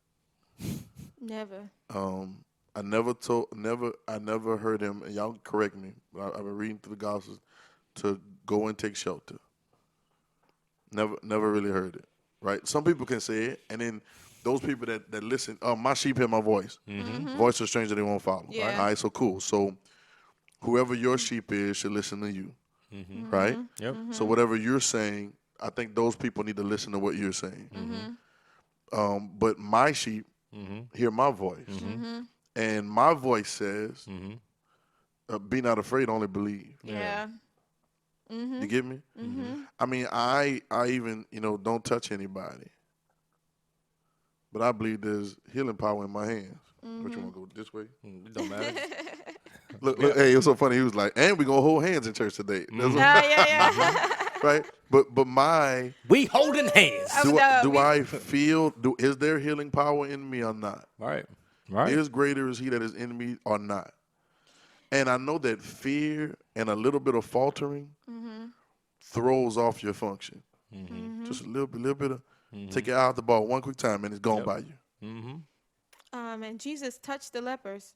Never. I never heard him, and y'all correct me, but I've been reading through the Gospels, to go and take shelter. Never really heard it, right? Some people can say it, and then those people that listen, my sheep hear my voice. Voice of a stranger they won't follow. Yeah. All right, so cool. So whoever your sheep is should listen to you, right? Yep. So whatever you're saying, I think those people need to listen to what you're saying. But my sheep hear my voice. And my voice says, be not afraid, only believe. Yeah. You get me? I mean, I even, don't touch anybody. But I believe there's healing power in my hands. What, you want to go this way? It don't matter. Look, hey, it was so funny. He was like, and we're going to hold hands in church today. That's what- Yeah. right? But my, We holding hands. do I feel, is there healing power in me or not? Right. Right. Is greater is he that is in me or not? And I know that fear and a little bit of faltering throws off your function. Just a little bit of, take your eye off the ball one quick time and it's gone by you. And Jesus touched the lepers.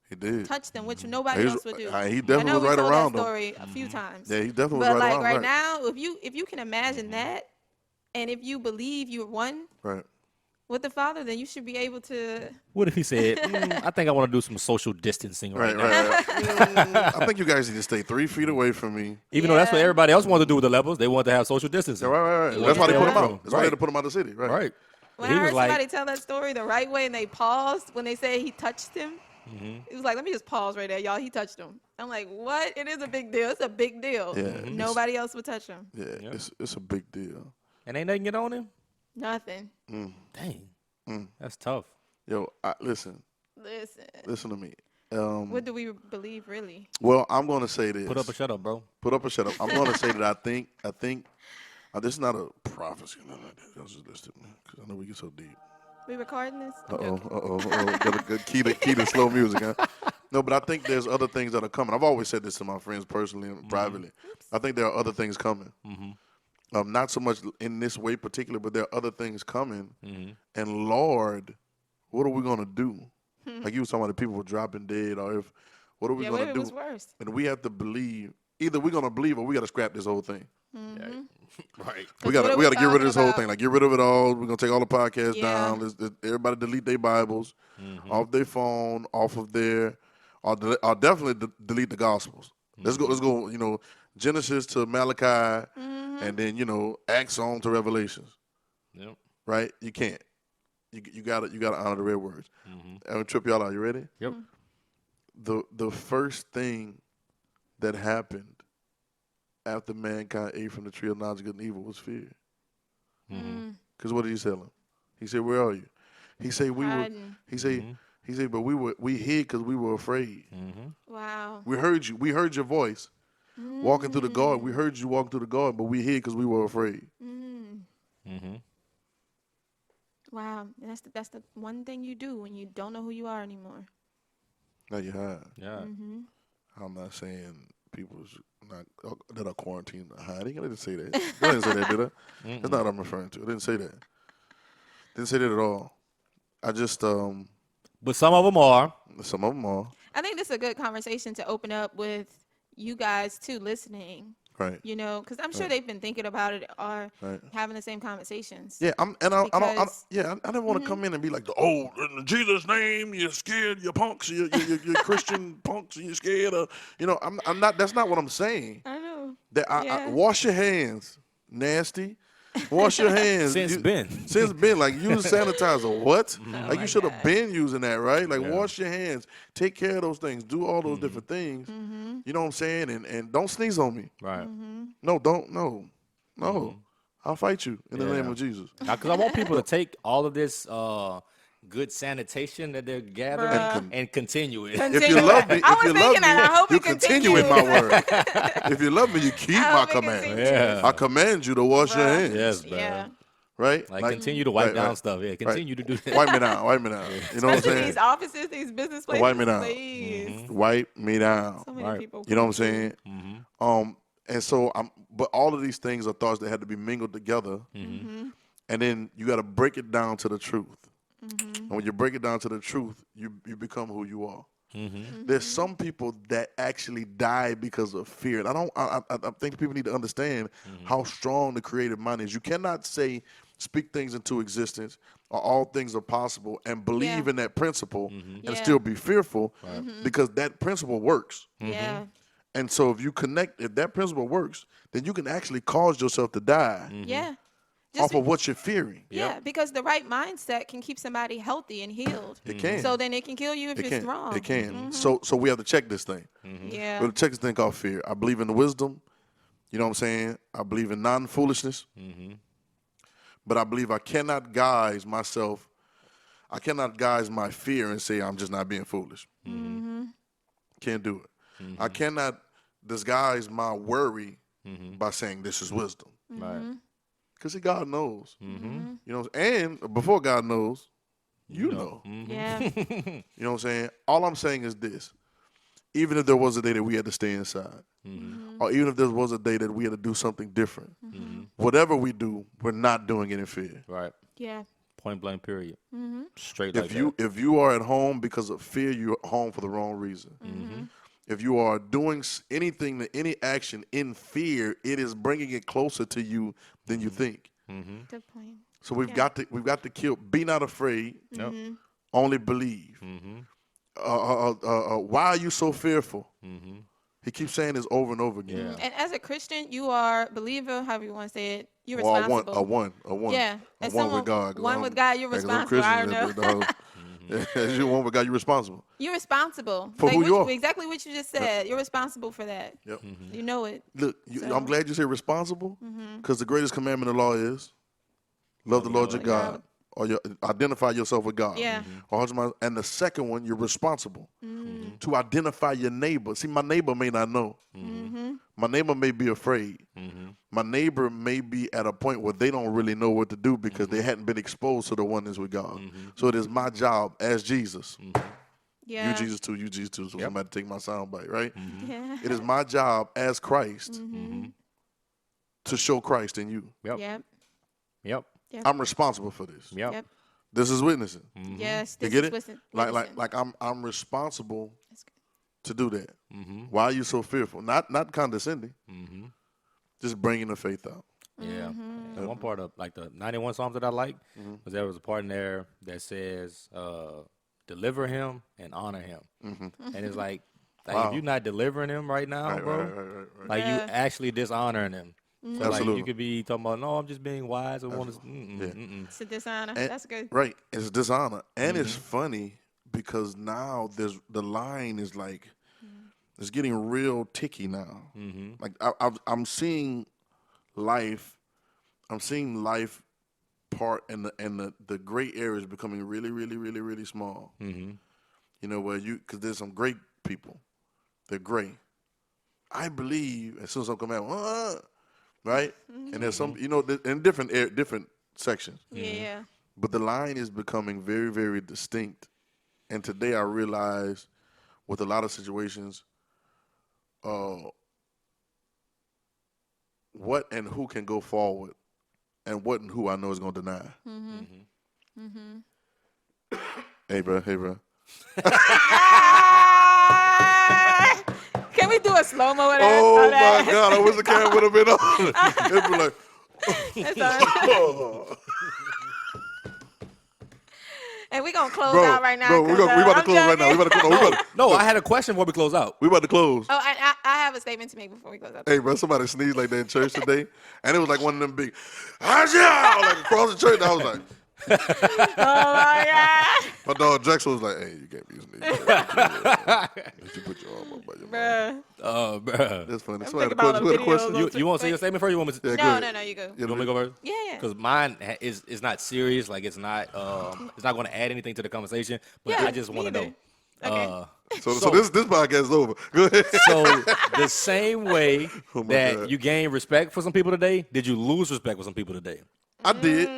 He did. Touched them, which nobody else would do. He definitely was right told around that them. story a few times. Yeah, he definitely was But right like around. right now, if you can imagine that, and if you believe you're one, Right. with the Father, then you should be able to. What if he said, I think I want to do some social distancing right, Right, now? right. I think you guys need to stay 3 feet away from me. Even though that's what Yeah. everybody else wanted to do with the lepers. They wanted to have social distancing. Right. They That's why they wanted put to them stay out. away That's why they had to from- put them out of the city. Right. Right. When He I was heard like, somebody tell that story the right way and they paused when they said he touched him, it was like, let me just pause right there, y'all. He touched him. I'm like, what? It is a big deal. It's a big deal. Yeah, it's- Nobody else would touch him. Yeah, Yep. it's a big deal. and ain't nothing get on him? Nothing. Dang. That's tough. Yo, listen Listen. to me. What do we believe, really? Well, I'm going to say this. Put up or shut up, bro. Put up or shut up. I'm going to say that I think this is not a prophecy. Nothing like that. That's just listen to me because I know we get so deep. We recording this? Uh-oh. Got a good key to slow music, huh? No, but I think there's other things that are coming. I've always said this to my friends personally and privately. I think there are other things coming. Not so much in this way particular, but there are other things coming. And Lord, what are we going to do? Like you was talking about, if people were dropping dead, or what are we Yeah, going what to if do? it was worse? And we have to believe. Either we're going to believe or we got to scrap this whole thing. Right. We 'Cause got what to are we we got to get rid of talking this whole about? thing. Like, get rid of it all. We're gonna take all the podcasts Yeah. down. Everybody delete their Bibles off their phone, off of their. I'll definitely delete the Gospels. Let's go. You know, Genesis to Malachi, and then Acts on to Revelations. Yep. Right? You can't. You gotta honor the red words. I'm gonna trip y'all out. You ready? Yep. The first thing that happened after mankind ate from the tree of knowledge of good and evil was fear. Because what did he tell him? He said, "Where are you?" He said, "We were." Hiding. He said, "But we hid because we were afraid. Wow. We heard you. We heard your voice walking through the garden. We heard you walking through the garden, but we hid because we were afraid." Wow. That's the one thing you do when you don't know who you are anymore. Now you hide. Yeah. I'm not saying people's not that are quarantined are hiding. I didn't say that. I didn't say that, did I? That's not what I'm referring to. I didn't say that. Didn't say that at all. I just But some of them are. some of them are I think this is a good conversation to open up with you guys too, listening. right. Because I'm sure they've been thinking about it or Right. having the same conversations. Yeah, I Because- didn't want to come in and be like, "Oh, in Jesus' name, you're scared, you're punks, you're Christian punks, and you're scared." I'm not. That's not what I'm saying. I know. That I Yeah. wash your hands, nasty. Wash your hands. Since been. Since been, like, use sanitizer. What? Like, you should have God. been using that, right? Like, Yeah. wash your hands. Take care of those things. Do all those different things. You know what I'm saying? And don't sneeze on me. Right. No, don't. No. I'll fight you in the Yeah. name of Jesus. Because I want people to take all of this good sanitation that they're gathering Bruh. and continue it. If you love me, I if was you love thinking me, that. I hope you it continue with my continues. word. If you love me, you keep I my hope it command. continues. Yeah. I command you to wash your Bruh. hands. Yes, man. Yeah. Right? Like, continue to wipe right, down right. stuff. Yeah, continue to do that. Wipe me down. Wipe me down. You know what I'm Especially saying? these offices, these business places. Wipe me down. Please. Wipe me down. So many Right. people. You know what I'm saying? Mm-hmm. And so but all of these things are thoughts that had to be mingled together. And then you got to break it down to the truth. And when you break it down to the truth, you become who you are. There's some people that actually die because of fear. And I think people need to understand how strong the creative mind is. You cannot speak things into existence, or all things are possible, and believe Yeah. in that principle and Yeah. still be fearful, because that principle works. Yeah. And so if that principle works, then you can actually cause yourself to die Yeah. off of what you're fearing. Yeah, because the right mindset can keep somebody healthy and healed. It can. So then it can kill you if It it's can. wrong. It can. So we have to check this thing. Yeah. We have to check this thing called fear. I believe in the wisdom. You know what I'm saying? I believe in non-foolishness. But I believe I cannot guise myself. I cannot guise my fear and say I'm just not being foolish. Can't do it. I cannot disguise my worry by saying this is wisdom. Right. Because God knows. You know, and before God knows, you know. Yeah. You know what I'm saying? All I'm saying is this. Even if there was a day that we had to stay inside, or even if there was a day that we had to do something different, whatever we do, we're not doing it in fear. Right. Yeah. Point blank, period. Straight like If you are at home because of fear, you're at home for the wrong reason. If you are doing any action in fear, it is bringing it closer to you than you think. Good point. So we've got to kill. Be not afraid. Yep. Only believe. Why are you so fearful? He keeps saying this over and over again. Yeah. And as a Christian, you are believer, however you want to say it. You're Or responsible. a one. Yeah. A As one someone, with God. one with God, you're 'cause I'm responsible. I Christian, don't know. but, as you one with God, you're responsible. You're responsible For who you are. Exactly what you just said. You're responsible for that. Yep. You know it. Look, I'm glad you said responsible, because the greatest commandment of the law is love the Lord your God, or identify yourself with God. Yeah. And the second one, you're responsible to identify your neighbor. See, my neighbor may not know. My neighbor may be afraid. My neighbor may be at a point where they don't really know what to do because they hadn't been exposed to the oneness with God. So it is my job as Jesus. Yeah. You Jesus too, so somebody take my sound bite, right? Yeah. It is my job as Christ to show Christ in you. Yep. Yep. Yep. Yep. I'm responsible for this. Yep. Yep. This is witnessing. Yes. You This get is it? witnessing. Like I'm responsible That's good. to do that. Why are you so fearful? Not condescending. Just bringing the faith out. Yeah. And one part of like the 91 Psalms that I like was there was a part in there that says, deliver him and honor him. And it's like Wow. if you're not delivering him right now, bro, Right. like Yeah. you actually dishonoring him. So like Absolutely. you could be talking about, no, I'm just being wise and want to. It's a dishonor. And- That's good. Right. It's dishonor. And it's funny because now the line is like, it's getting real ticky now. Like I'm seeing life. I'm seeing life part and the gray areas becoming really, really, really, really small. You know, because there's some great people. They're gray. I believe as soon as I come out, right? And there's some, in different sections. Yeah. But the line is becoming very, very distinct. And today I realize with a lot of situations, what and who can go forward and what and who I know is going to deny. Hey, bro. Can we do a slow mo of that? Oh, Of that? my God. I wish the camera would have been on. It'd be like, It's all right. oh. And we're going to close Bro, out right now. bro, we 'cause, about to I'm close right now. We joking. about to No, I had a question before we close out. we about to close. Oh, and I have a statement to make before we close out. Hey, bro, somebody sneezed like that in church today, and it was like one of them big, like across the church. And I was like, Oh, my God. my dog Jackson was like, hey, you can't be sneezing. You put your arm up by your mouth. Bruh. Oh, bro. That's funny. I'm Somebody had a thinking about question. Who had a videos question? on You want to say your statement first? Or you want me to? Yeah, go No, ahead. no, you go. You want me to go first? Yeah. Because mine is not serious. Like it's not going to add anything to the conversation. But Yeah, I just want to me know. Okay. So this podcast is over. Go ahead. So the same way Oh my that God. you gained respect for some people today, did you lose respect for some people today? I did.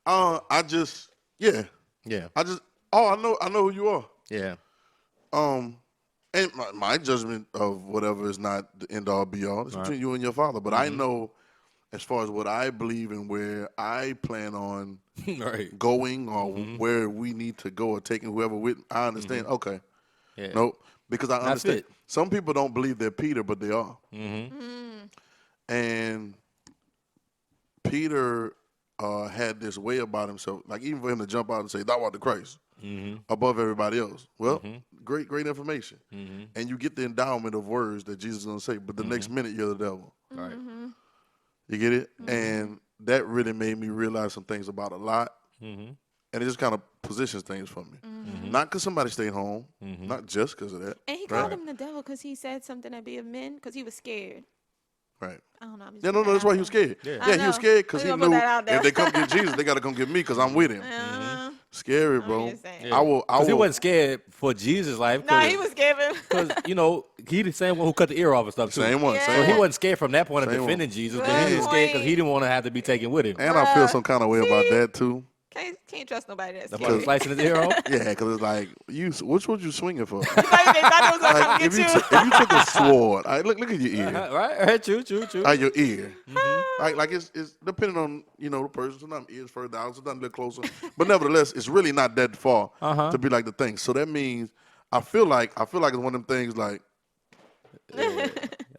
I just, yeah. Yeah. I know who you are. Yeah. And my judgment of whatever is not the end all be all. It's between you and your father. But I know, as far as what I believe and where I plan on Right. going or where we need to go or taking whoever with, I understand. Okay. Yeah. Nope. Because I understand. it. Some people don't believe they're Peter, but they are. And Peter had this way about himself, like even for him to jump out and say, "Thou art the Christ," above everybody else. Well, great information. And you get the endowment of words that Jesus is going to say, but the next minute you're the devil. Right. You get it? And that really made me realize some things about a lot. And it just kind of positions things for me. Not because somebody stayed home, not just because of that. And he called him the devil because he said something that be of men because he was scared. Right. I don't know. I'm just Yeah, no, putting that's that why out he was there. scared. Yeah. I Yeah, he was know. scared because We he gonna put knew that out there. if they come get Jesus, they got to come get me because I'm with him. Scary, bro. just saying. I will. Because he wasn't scared for Jesus' life. No, he was scared. Because, he the same one who cut the ear off and stuff, too. Same one. Yeah. So Same he one. wasn't scared from that point of Same one. defending Jesus, but Good he was scared because point. he didn't want to have to be taken with him. And I feel some kind of way about that too. Can't trust nobody that's That's scared. why he's slicing his ear off. Yeah, because it's like which one you swinging for? They thought they was gonna come Like get if you you. if you took a sword, look at your ear, Right? True. your ear. Like it's depending on the person. Sometimes ears further out, sometimes a little closer. But nevertheless, it's really not that far to be like the thing. So that means I feel like it's one of them things like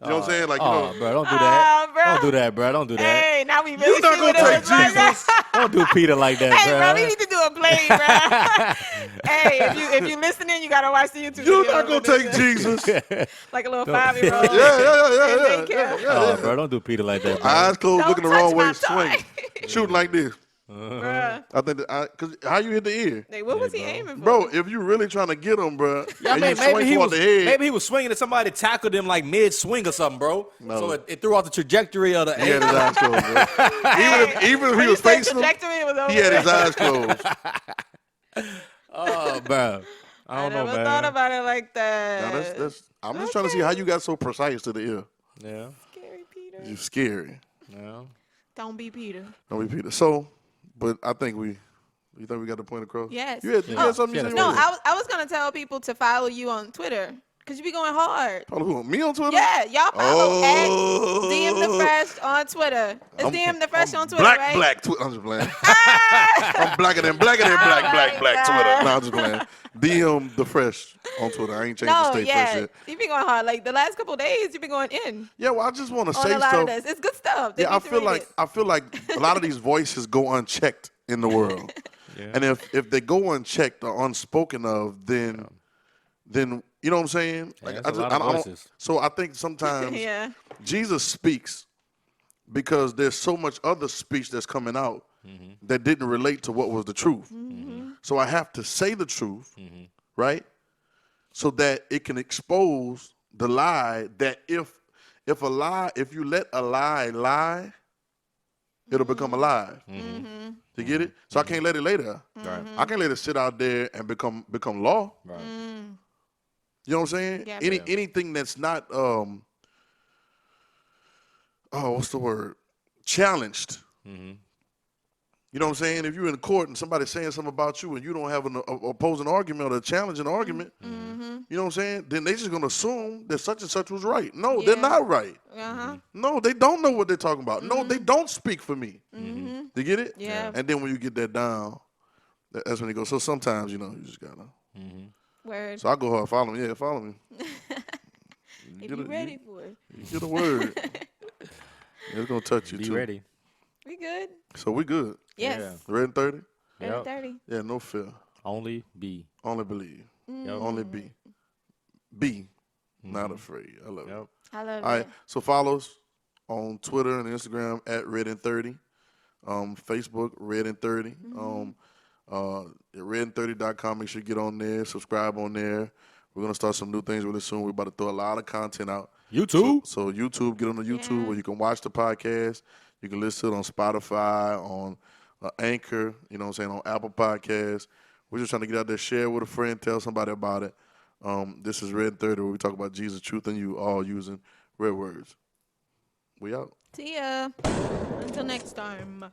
You know what I'm saying? Like, you know, bro, don't do that. bro. Don't do that, bro. Don't do that. Hey, now we really not see gonna what it take was like. Jesus. Don't do Peter like that, Hey, bro. bro, we need to do a play, bro. Hey, if you listening, you gotta watch the YouTube video. you're not gonna for this. take Jesus. Yeah, Like a little 5-year-old. yeah. Bro, don't do Peter like that, bro. Eyes closed, Don't looking the touch wrong way, my toy. swing, shooting like this. Bruh. I think because how you hit the ear, Like, what was he aiming for? bro? If you really trying to get him, bro, Yeah, and you maybe swing he toward was the head. maybe he was swinging and somebody tackled him like mid swing or something, bro. No. So it threw off the trajectory of the. He had his eyes closed, bro. Even if When he you was said facing him, trajectory, it was over he had his with. eyes closed. Oh, bro. I don't know, never man. thought about it like that. Now that's. I'm just trying to see how you got so precise to the ear. Yeah. Scary Peter. You scary. Yeah. Don't be Peter. Don't be Peter. So, but I think you think we got the point across? Yes. You had something you Yeah, said? No, earlier? I was gonna tell people to follow you on Twitter because you be going hard. Follow who? Me on Twitter? Yeah, y'all follow at Oh. DM the Fresh on Twitter. It's DM the Fresh on Twitter, Black, right? black Twitter. I'm just playing. I'm blacker than black my Twitter. God. No, I'm just playing. DM the Fresh on Twitter. I ain't changed the No, state yeah, Fresh yet. you been going hard. Like the last couple of days, you been going in Yeah, well, I just want to on say a lot stuff. of this. It's good stuff. They Yeah, need to read it. I feel like a lot of these voices go unchecked in the world, and if they go unchecked or unspoken of, then you know what I'm saying? Yeah, that's a lot of voices. So I think sometimes Yeah. Jesus speaks because there's so much other speech that's coming out that didn't relate to what was the truth. So I have to say the truth, right? So that it can expose the lie that if you let a lie, it'll become alive. You get it? So I can't let it lay there. Right. I can't let it sit out there and become law. Right. You know what I'm saying? Yeah. Anything that's not what's the word? Challenged. You know what I'm saying? If you're in court and somebody's saying something about you and you don't have an opposing argument or a challenging argument, you know what I'm saying? Then they just gonna assume that such and such was right. No, they're Yeah. not right. Uh-huh. No, they don't know what they're talking about. No, they don't speak for me. You get it? Yeah. And then when you get that down, that's when it goes. So sometimes, you just gotta. Word. So I go hard. Follow me. Yeah, follow me. If you ready for it. You get a word. It's gonna touch you Be too. ready. We good? So we good. Yes. RedIn30? Yep. 30. Yeah, no fear. Only be. Only believe. Mm. Yep. Only be. Be. Not afraid. I love it. Yep. I love All it. right. So follow us on Twitter and Instagram at RedIn30. Facebook, RedIn30. At RedIn30.com. Make sure you get on there. Subscribe on there. We're going to start some new things really soon. We're about to throw a lot of content out. YouTube. So YouTube, get on the YouTube Yeah. where you can watch the podcast. You can listen to it on Spotify, on Anchor, you know what I'm saying, on Apple Podcasts. We're just trying to get out there, share with a friend, tell somebody about it. This is RedIn30, where we talk about Jesus, truth, and you, all using red words. We out. See ya. Until next time.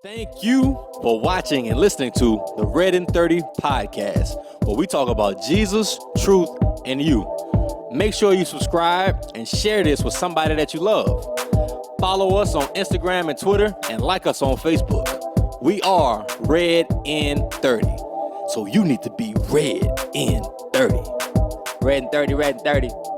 Thank you for watching and listening to the RedIn30 podcast, where we talk about Jesus, truth, and you. Make sure you subscribe and share this with somebody that you love. Follow us on Instagram and Twitter, and like us on Facebook. We are RedIn30, so you need to be RedIn30. RedIn30, RedIn30.